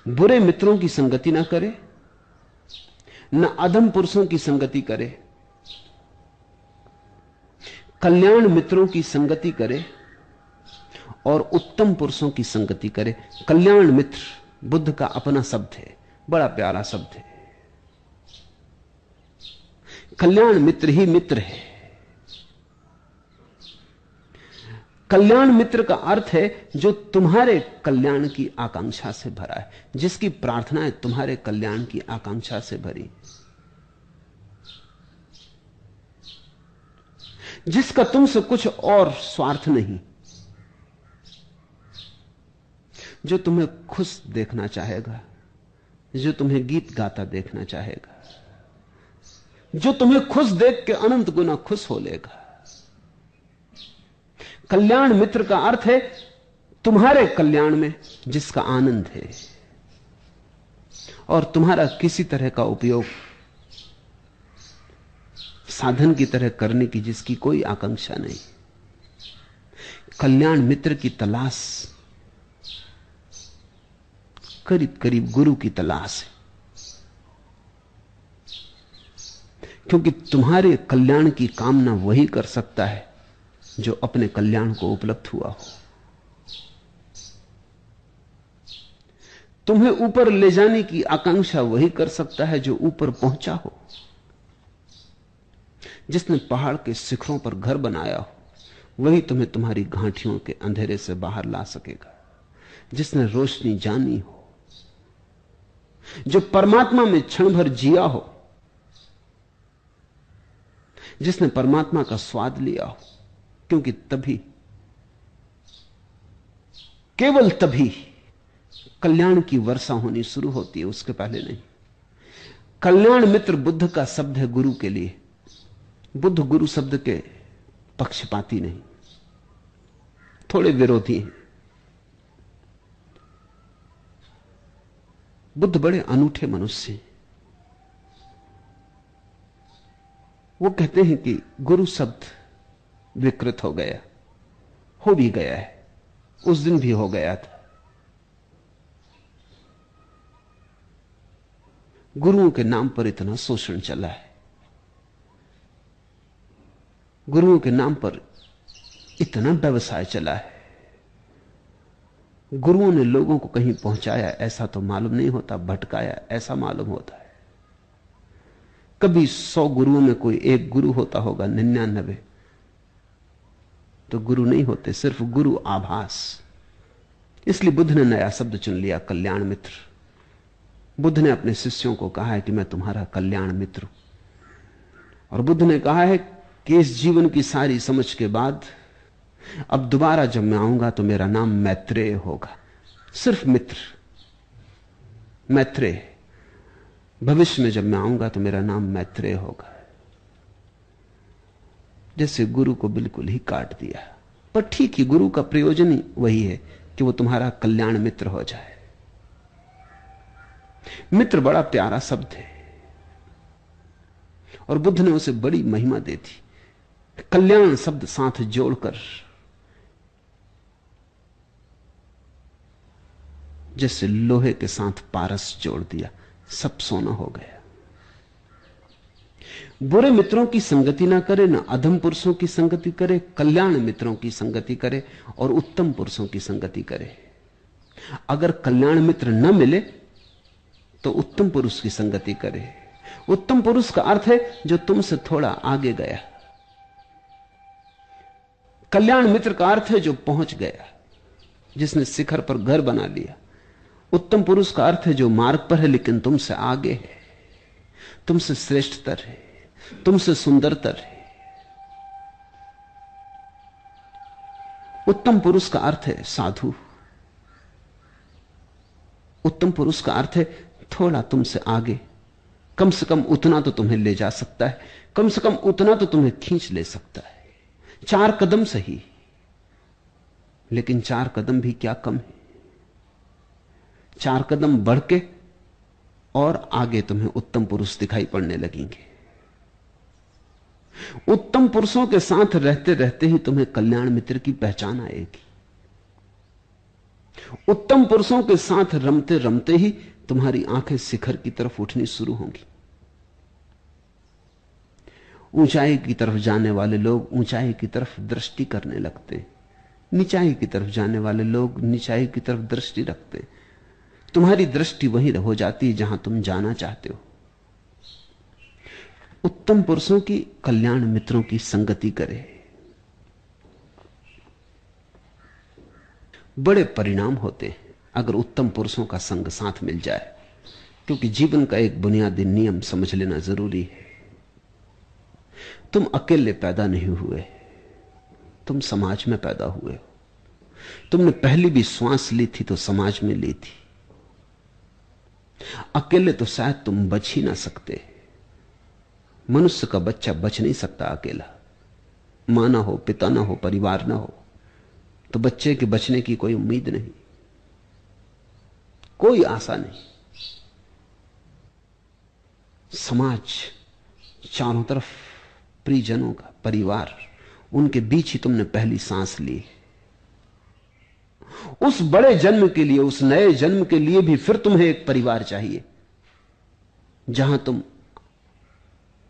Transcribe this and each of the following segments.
बुरे मित्रों की संगति ना करे, न अधम पुरुषों की संगति करे, कल्याण मित्रों की संगति करे और उत्तम पुरुषों की संगति करे। कल्याण मित्र बुद्ध का अपना शब्द है, बड़ा प्यारा शब्द है। कल्याण मित्र ही मित्र है। कल्याण मित्र का अर्थ है जो तुम्हारे कल्याण की आकांक्षा से भरा है, जिसकी प्रार्थनाएं तुम्हारे कल्याण की आकांक्षा से भरी, जिसका तुमसे कुछ और स्वार्थ नहीं, जो तुम्हें खुश देखना चाहेगा, जो तुम्हें गीत गाता देखना चाहेगा, जो तुम्हें खुश देख के अनंत गुना खुश हो लेगा। कल्याण मित्र का अर्थ है तुम्हारे कल्याण में जिसका आनंद है और तुम्हारा किसी तरह का उपयोग साधन की तरह करने की जिसकी कोई आकांक्षा नहीं। कल्याण मित्र की तलाश करीब करीब गुरु की तलाश है, क्योंकि तुम्हारे कल्याण की कामना वही कर सकता है जो अपने कल्याण को उपलब्ध हुआ हो। तुम्हें ऊपर ले जाने की आकांक्षा वही कर सकता है जो ऊपर पहुंचा हो। जिसने पहाड़ के शिखरों पर घर बनाया हो वही तुम्हें तुम्हारी घाटियों के अंधेरे से बाहर ला सकेगा। जिसने रोशनी जानी हो, जो परमात्मा में क्षण भर जिया हो, जिसने परमात्मा का स्वाद लिया हो, क्योंकि तभी, केवल तभी कल्याण की वर्षा होनी शुरू होती है, उसके पहले नहीं। कल्याण मित्र बुद्ध का शब्द है गुरु के लिए। बुद्ध गुरु शब्द के पक्षपाती नहीं, थोड़े विरोधी हैं। बुद्ध बड़े अनूठे मनुष्य हैं। वो कहते हैं कि गुरु शब्द विकृत हो गया, हो भी गया है, उस दिन भी हो गया था। गुरुओं के नाम पर इतना शोषण चला है, गुरुओं के नाम पर इतना व्यवसाय चला है। गुरुओं ने लोगों को कहीं पहुंचाया ऐसा तो मालूम नहीं होता, भटकाया ऐसा मालूम होता है। कभी 100 गुरुओं में कोई एक गुरु होता होगा, 99 तो गुरु नहीं होते, सिर्फ गुरु आभास। इसलिए बुद्ध ने नया शब्द चुन लिया, कल्याण मित्र। बुद्ध ने अपने शिष्यों को कहा है कि मैं तुम्हारा कल्याण मित्र हूं। और बुद्ध ने कहा है कि इस जीवन की सारी समझ के बाद अब दोबारा जब मैं आऊंगा तो मेरा नाम मैत्रेय होगा, सिर्फ मित्र, मैत्रेय। भविष्य में जब मैं आऊंगा तो मेरा नाम मैत्रेय होगा। जैसे गुरु को बिल्कुल ही काट दिया, पर ठीक ही, गुरु का प्रयोजन ही वही है कि वो तुम्हारा कल्याण मित्र हो जाए। मित्र बड़ा प्यारा शब्द है और बुद्ध ने उसे बड़ी महिमा दी थी। कल्याण शब्द साथ जोड़कर जैसे लोहे के साथ पारस जोड़ दिया, सब सोना हो गया। बुरे मित्रों की संगति ना करे, ना अधम पुरुषों की संगति करे, कल्याण मित्रों की संगति करे और उत्तम पुरुषों की संगति करे। अगर कल्याण मित्र न मिले तो उत्तम पुरुष की संगति करे। उत्तम पुरुष का अर्थ है जो तुमसे थोड़ा आगे गया। कल्याण मित्र का अर्थ है जो पहुंच गया, जिसने शिखर पर घर बना लिया। उत्तम पुरुष का अर्थ है जो मार्ग पर है लेकिन तुमसे आगे है, तुमसे श्रेष्ठतर है, तुमसे सुंदरतर है। उत्तम पुरुष का अर्थ है साधु। उत्तम पुरुष का अर्थ है थोड़ा तुमसे आगे, कम से कम उतना तो तुम्हें ले जा सकता है, कम से कम उतना तो तुम्हें खींच ले सकता है। 4 कदम सही, लेकिन 4 कदम भी क्या कम है। 4 कदम बढ़ के और आगे तुम्हें उत्तम पुरुष दिखाई पड़ने लगेंगे। उत्तम पुरुषों के साथ रहते रहते ही तुम्हें कल्याण मित्र की पहचान आएगी। उत्तम पुरुषों के साथ रमते रमते ही तुम्हारी आंखें शिखर की तरफ उठनी शुरू होंगी। ऊंचाई की तरफ जाने वाले लोग ऊंचाई की तरफ दृष्टि करने लगते हैं, नीचाई की तरफ जाने वाले लोग नीचाई की तरफ दृष्टि रखते हैं। तुम्हारी दृष्टि वहीं हो जाती है जहां तुम जाना चाहते हो। उत्तम पुरुषों की, कल्याण मित्रों की संगति करे, बड़े परिणाम होते हैं अगर उत्तम पुरुषों का संग साथ मिल जाए। क्योंकि जीवन का एक बुनियादी नियम समझ लेना जरूरी है। तुम अकेले पैदा नहीं हुए, तुम समाज में पैदा हुए हो। तुमने पहली भी श्वास ली थी तो समाज में ली थी। अकेले तो शायद तुम बच ही ना सकते। मनुष्य का बच्चा बच नहीं सकता अकेला। मां ना हो, पिता ना हो, परिवार ना हो तो बच्चे के बचने की कोई उम्मीद नहीं, कोई आशा नहीं। समाज चारों तरफ, परिजनों का परिवार, उनके बीच ही तुमने पहली सांस ली। उस बड़े जन्म के लिए, उस नए जन्म के लिए भी फिर तुम्हें एक परिवार चाहिए जहां तुम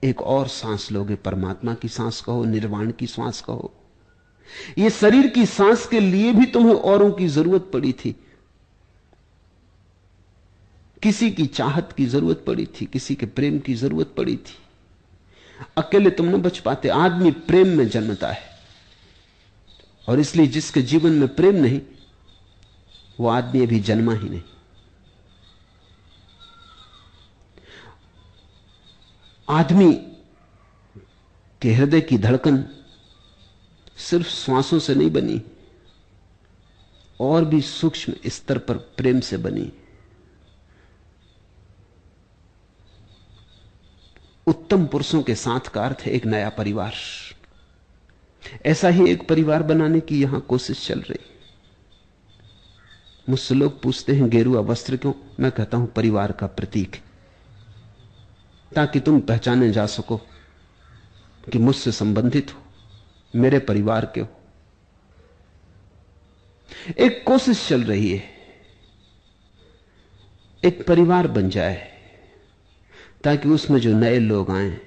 एक और सांस लोगे। परमात्मा की सांस कहो, निर्वाण की सांस कहो। ये शरीर की सांस के लिए भी तुम्हें औरों की जरूरत पड़ी थी। किसी की चाहत की जरूरत पड़ी थी, किसी के प्रेम की जरूरत पड़ी थी। अकेले तुम न बच पाते। आदमी प्रेम में जन्मता है और इसलिए जिसके जीवन में प्रेम नहीं वो आदमी अभी जन्मा ही नहीं। आदमी के हृदय की धड़कन सिर्फ श्वासों से नहीं बनी, और भी सूक्ष्म स्तर पर प्रेम से बनी। उत्तम पुरुषों के साथ का अर्थ है एक नया परिवार। ऐसा ही एक परिवार बनाने की यहां कोशिश चल रही। मुझसे लोग पूछते हैं गेरुआ वस्त्र क्यों? मैं कहता हूं परिवार का प्रतीक, ताकि तुम पहचाने जा सको कि मुझसे संबंधित हो, मेरे परिवार के हो। एक कोशिश चल रही है एक परिवार बन जाए ताकि उसमें जो नए लोग आए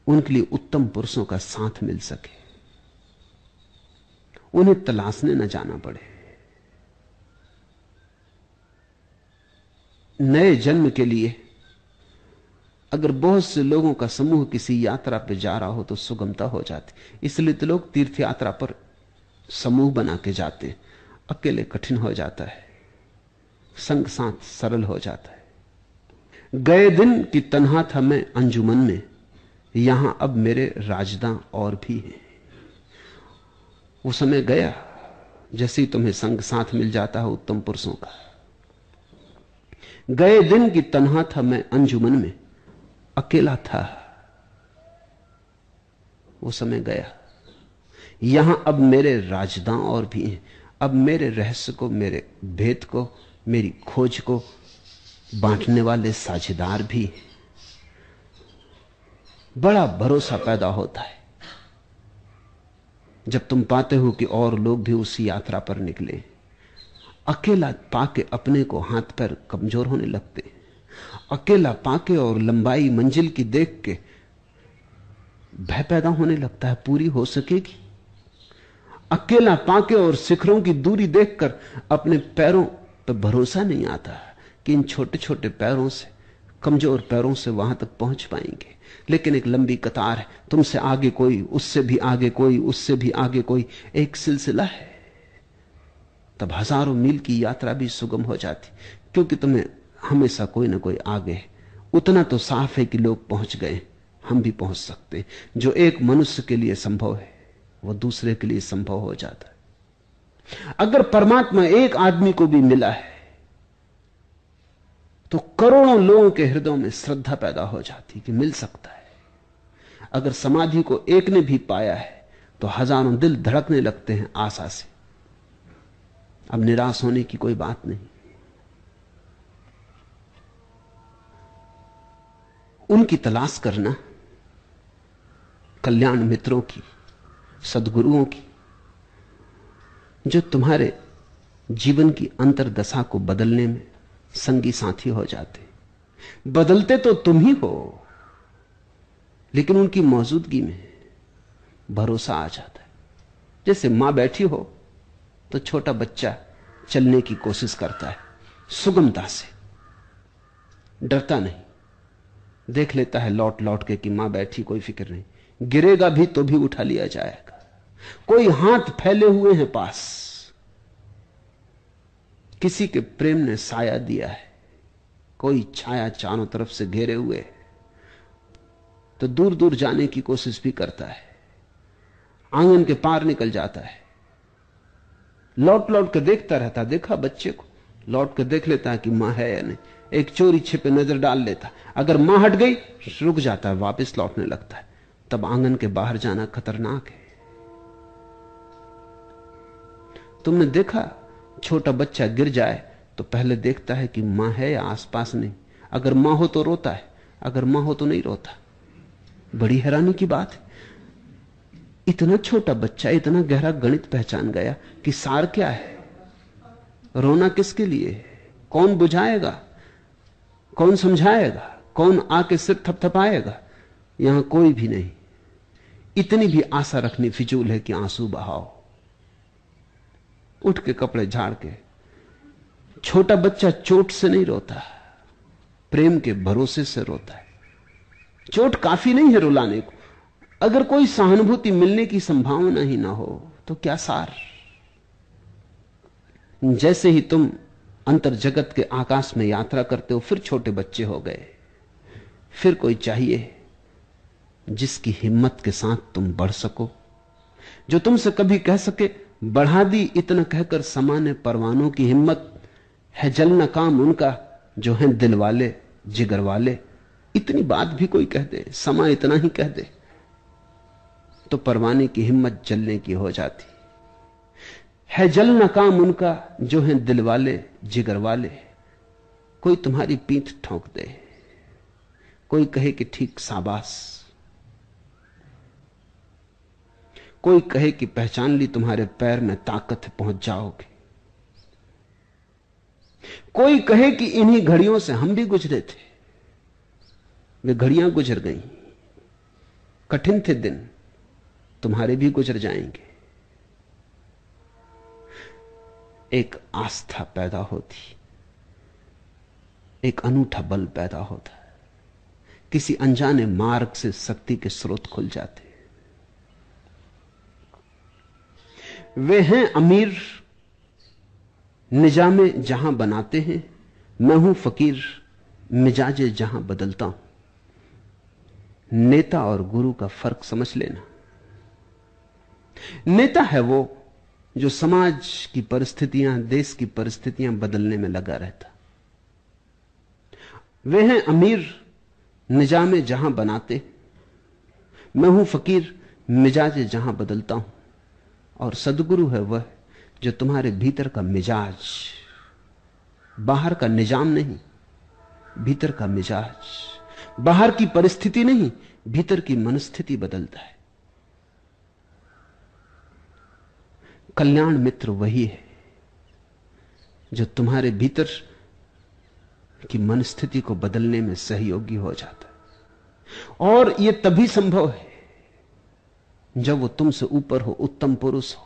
उनके लिए उत्तम पुरुषों का साथ मिल सके, उन्हें तलाशने न जाना पड़े। नए जन्म के लिए अगर बहुत से लोगों का समूह किसी यात्रा पर जा रहा हो तो सुगमता हो जाती। इसलिए तो लोग तीर्थ यात्रा पर समूह बना के जाते। अकेले कठिन हो जाता है, संग साथ सरल हो जाता है। गए दिन की तन्हा था मैं अंजुमन में, यहां अब मेरे राजदां और भी हैं। वो समय गया जैसे ही तुम्हें संग साथ मिल जाता है उत्तम पुरुषों का। गए दिन की तन्हा था मैं अंजुमन में, अकेला था, वो समय गया। यहां अब मेरे राजदां और भी हैं। अब मेरे रहस्य को, मेरे भेद को, मेरी खोज को बांटने वाले साझेदार भी हैं। बड़ा भरोसा पैदा होता है जब तुम पाते हो कि और लोग भी उसी यात्रा पर निकले। अकेला पाके अपने को हाथ पैर कमजोर होने लगते। अकेला पाके और लंबाई मंजिल की देख के भय पैदा होने लगता है, पूरी हो सकेगी। अकेला पाके और शिखरों की दूरी देखकर अपने पैरों पर भरोसा नहीं आता कि इन छोटे छोटे पैरों से, कमजोर पैरों से वहां तक पहुंच पाएंगे। लेकिन एक लंबी कतार है, तुमसे आगे कोई, उससे भी आगे कोई, उससे भी आगे कोई, एक सिलसिला है। तब हजारों मील की यात्रा भी सुगम हो जाती, क्योंकि तुम्हें हमेशा कोई ना कोई आगे है। उतना तो साफ है कि लोग पहुंच गए, हम भी पहुंच सकते। जो एक मनुष्य के लिए संभव है वो दूसरे के लिए संभव हो जाता है। अगर परमात्मा एक आदमी को भी मिला है तो करोड़ों लोगों के हृदयों में श्रद्धा पैदा हो जाती कि मिल सकता है। अगर समाधि को एक ने भी पाया है तो हजारों दिल धड़कने लगते हैं आशा से। अब निराश होने की कोई बात नहीं। उनकी तलाश करना, कल्याण मित्रों की, सद्गुरुओं की, जो तुम्हारे जीवन की अंतर्दशा को बदलने में संगी साथी हो जाते। बदलते तो तुम ही हो, लेकिन उनकी मौजूदगी में भरोसा आ जाता है। जैसे मां बैठी हो तो छोटा बच्चा चलने की कोशिश करता है, सुगमता से, डरता नहीं, देख लेता है लौट लौट के कि मां बैठी, कोई फिक्र नहीं, गिरेगा भी तो भी उठा लिया जाएगा। कोई हाथ फैले हुए हैं पास, किसी के प्रेम ने साया दिया है, कोई छाया चारों तरफ से घेरे हुए है, तो दूर दूर जाने की कोशिश भी करता है, आंगन के पार निकल जाता है, लौट लौट कर देखता रहता, देखा बच्चे को, लौट कर देख लेता है कि मां है या नहीं, एक चोरी छिपे नजर डाल लेता, अगर मां हट गई रुक जाता है, वापस लौटने लगता है। तब आंगन के बाहर जाना खतरनाक है। तुमने देखा छोटा बच्चा गिर जाए तो पहले देखता है कि मां है या आसपास नहीं, अगर मां हो तो रोता है, अगर मां हो तो नहीं रोता। बड़ी हैरानी की बात है, इतना छोटा बच्चा इतना गहरा गणित पहचान गया कि सार क्या है, रोना किसके लिए, कौन बुझाएगा, कौन समझाएगा, कौन आके सिर थपथपाएगा। यहां कोई भी नहीं। इतनी भी आशा रखनी फिजूल है कि आंसू बहाओ। उठ के कपड़े झाड़ के, छोटा बच्चा चोट से नहीं रोता, प्रेम के भरोसे से रोता है। चोट काफी नहीं है रुलाने को, अगर कोई सहानुभूति मिलने की संभावना ही ना हो तो क्या सार। जैसे ही तुम अंतर जगत के आकाश में यात्रा करते हो, फिर छोटे बच्चे हो गए, फिर कोई चाहिए जिसकी हिम्मत के साथ तुम बढ़ सको, जो तुमसे कभी कह सके बढ़ा दी इतना कहकर समाने परवानों की हिम्मत है, जलना काम उनका जो है दिल वाले जिगर वाले। इतनी बात भी कोई कह दे, समा इतना ही कह दे, तो परवाने की हिम्मत जलने की हो जाती है। जलना काम उनका जो है दिल वाले जिगर वाले। कोई तुम्हारी पीठ ठोंक दे, कोई कहे कि ठीक शाबाश, कोई कहे कि पहचान ली तुम्हारे पैर में ताकत है, पहुंच जाओगे, कोई कहे कि इन्हीं घड़ियों से हम भी गुजरे थे, वे घड़ियां गुजर गईं, कठिन थे दिन, तुम्हारे भी गुजर जाएंगे। एक आस्था पैदा होती, एक अनूठा बल पैदा होता है, किसी अनजाने मार्ग से शक्ति के स्रोत खुल जाते। वे हैं अमीर निजामे जहां बनाते हैं, मैं हूं फकीर मिजाजे जहां बदलता हूं। नेता और गुरु का फर्क समझ लेना। नेता है वो जो समाज की परिस्थितियां, देश की परिस्थितियां बदलने में लगा रहता। वे हैं अमीर निजामे जहां बनाते, मैं हूं फकीर मिजाजे जहां बदलता हूं। और सदगुरु है वह जो तुम्हारे भीतर का मिजाज, बाहर का निजाम नहीं, भीतर का मिजाज, बाहर की परिस्थिति नहीं, भीतर की मनस्थिति बदलता है। कल्याण मित्र वही है जो तुम्हारे भीतर की मनस्थिति को बदलने में सहयोगी हो जाता है। और यह तभी संभव है जब वो तुमसे ऊपर हो, उत्तम पुरुष हो।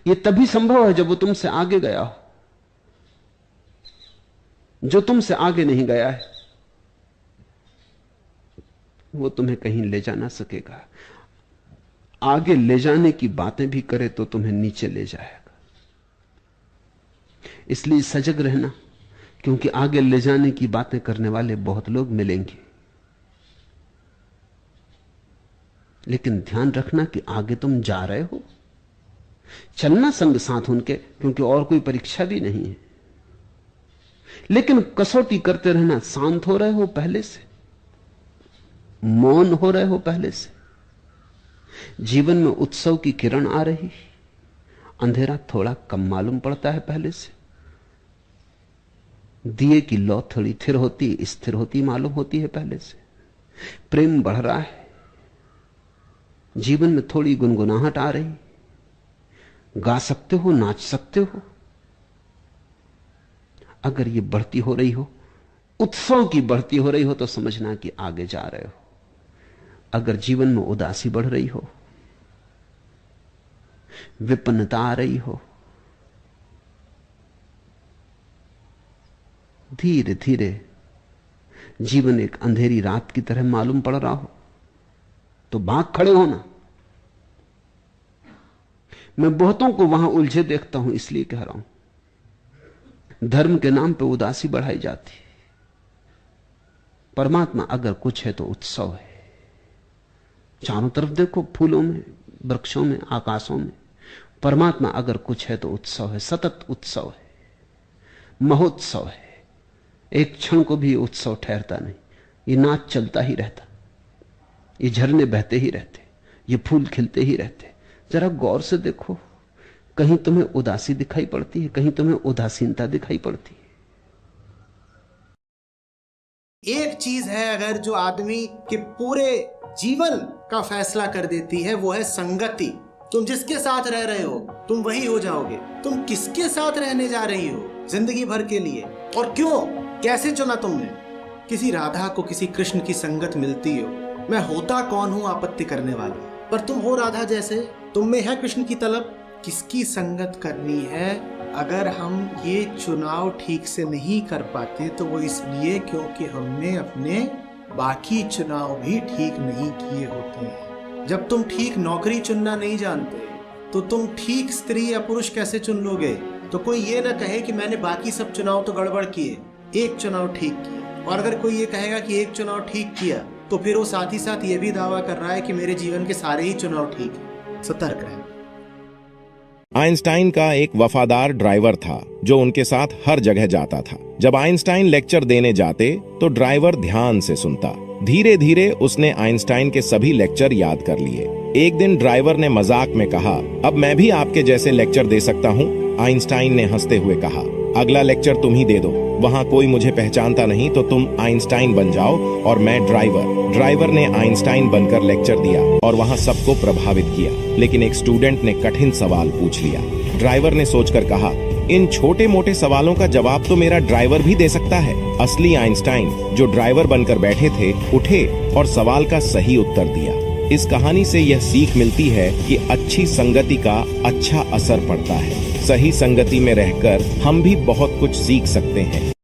यह तभी संभव है जब वो तुमसे आगे गया हो। जो तुमसे आगे नहीं गया है वो तुम्हें कहीं ले जा ना सकेगा। आगे ले जाने की बातें भी करे तो तुम्हें नीचे ले जाएगा। इसलिए सजग रहना, क्योंकि आगे ले जाने की बातें करने वाले बहुत लोग मिलेंगे। लेकिन ध्यान रखना कि आगे तुम जा रहे हो, चलना संग साथ उनके, क्योंकि और कोई परीक्षा भी नहीं है। लेकिन कसौटी करते रहना, शांत हो रहे हो पहले से, मौन हो रहे हो पहले से, जीवन में उत्सव की किरण आ रही, अंधेरा थोड़ा कम मालूम पड़ता है पहले से, दिए की लौ थोड़ी थिर होती, स्थिर होती मालूम होती है पहले से, प्रेम बढ़ रहा है, जीवन में थोड़ी गुनगुनाहट आ रही, गा सकते हो, नाच सकते हो। अगर ये बढ़ती हो रही हो, उत्सव की बढ़ती हो रही हो, तो समझना कि आगे जा रहे हो। अगर जीवन में उदासी बढ़ रही हो, विपन्नता आ रही हो, धीरे धीरे जीवन एक अंधेरी रात की तरह मालूम पड़ रहा हो, तो भाग खड़े होना। मैं बहुतों को वहां उलझे देखता हूं, इसलिए कह रहा हूं। धर्म के नाम पे उदासी बढ़ाई जाती। परमात्मा अगर कुछ है तो उत्सव है। चारों तरफ देखो, फूलों में, वृक्षों में, आकाशों में। परमात्मा अगर कुछ है तो उत्सव है, सतत उत्सव है, महोत्सव है। एक क्षण को भी उत्सव ठहरता नहीं। ये नाच चलता ही रहता, ये झरने बहते ही रहते, ये फूल खिलते ही रहते। जरा गौर से देखो, कहीं तुम्हें उदासी दिखाई पड़ती है, कहीं तुम्हें उदासीनता दिखाई पड़ती है। एक चीज है अगर जो आदमी के पूरे जीवन का फैसला कर देती है, वो है संगति। तुम जिसके साथ रह रहे हो तुम वही हो जाओगे। तुम किसके साथ रहने जा रही हो जिंदगी भर के लिए, और क्यों, कैसे चुना तुमने? किसी राधा को किसी कृष्ण की संगत मिलती हो। मैं होता कौन हूं आपत्ति करने वाला, पर तुम हो राधा जैसे, तुम में है कृष्ण की तलब। किसकी संगत करनी है? अगर हम ये चुनाव ठीक से नहीं कर पाते तो वो इसलिए क्योंकि हमने अपने बाकी चुनाव भी ठीक नहीं किए होते हैं। जब तुम ठीक नौकरी चुनना नहीं जानते तो तुम ठीक स्त्री या पुरुष कैसे चुन लोगे? तो कोई ये ना कहे कि मैंने बाकी सब चुनाव तो गड़बड़ किए, एक चुनाव ठीक किया। और अगर कोई ये कहेगा कि एक चुनाव ठीक किया, तो फिर वो साथ ही साथ ये भी दावा कर रहा है कि मेरे जीवन के सारे ही चुनाव ठीक हैं। सतर्क रहें। आइंस्टाइन का एक वफादार ड्राइवर था जो उनके साथ हर जगह जाता था। जब आइंस्टाइन लेक्चर देने जाते तो ड्राइवर ध्यान से सुनता। धीरे धीरे उसने आइंस्टाइन के सभी लेक्चर याद कर लिए। एक दिन ड्राइवर ने मजाक में कहा, अब मैं भी आपके जैसे लेक्चर दे सकता हूँ। आइंस्टाइन ने हंसते हुए कहा, अगला लेक्चर तुम ही दे दो। वहाँ कोई मुझे पहचानता नहीं तो तुम आइंस्टाइन बन जाओ और मैं ड्राइवर। ड्राइवर ने आइंस्टाइन बनकर लेक्चर दिया और वहाँ सबको प्रभावित किया। लेकिन एक स्टूडेंट ने कठिन सवाल पूछ लिया। ड्राइवर ने सोचकर कहा, इन छोटे मोटे सवालों का जवाब तो मेरा ड्राइवर भी दे सकता है। असली आइंस्टाइन जो ड्राइवर बनकर बैठे थे उठे और सवाल का सही उत्तर दिया। इस कहानी से यह सीख मिलती है कि अच्छी संगति का अच्छा असर पड़ता है। सही संगति में रहकर हम भी बहुत कुछ सीख सकते हैं।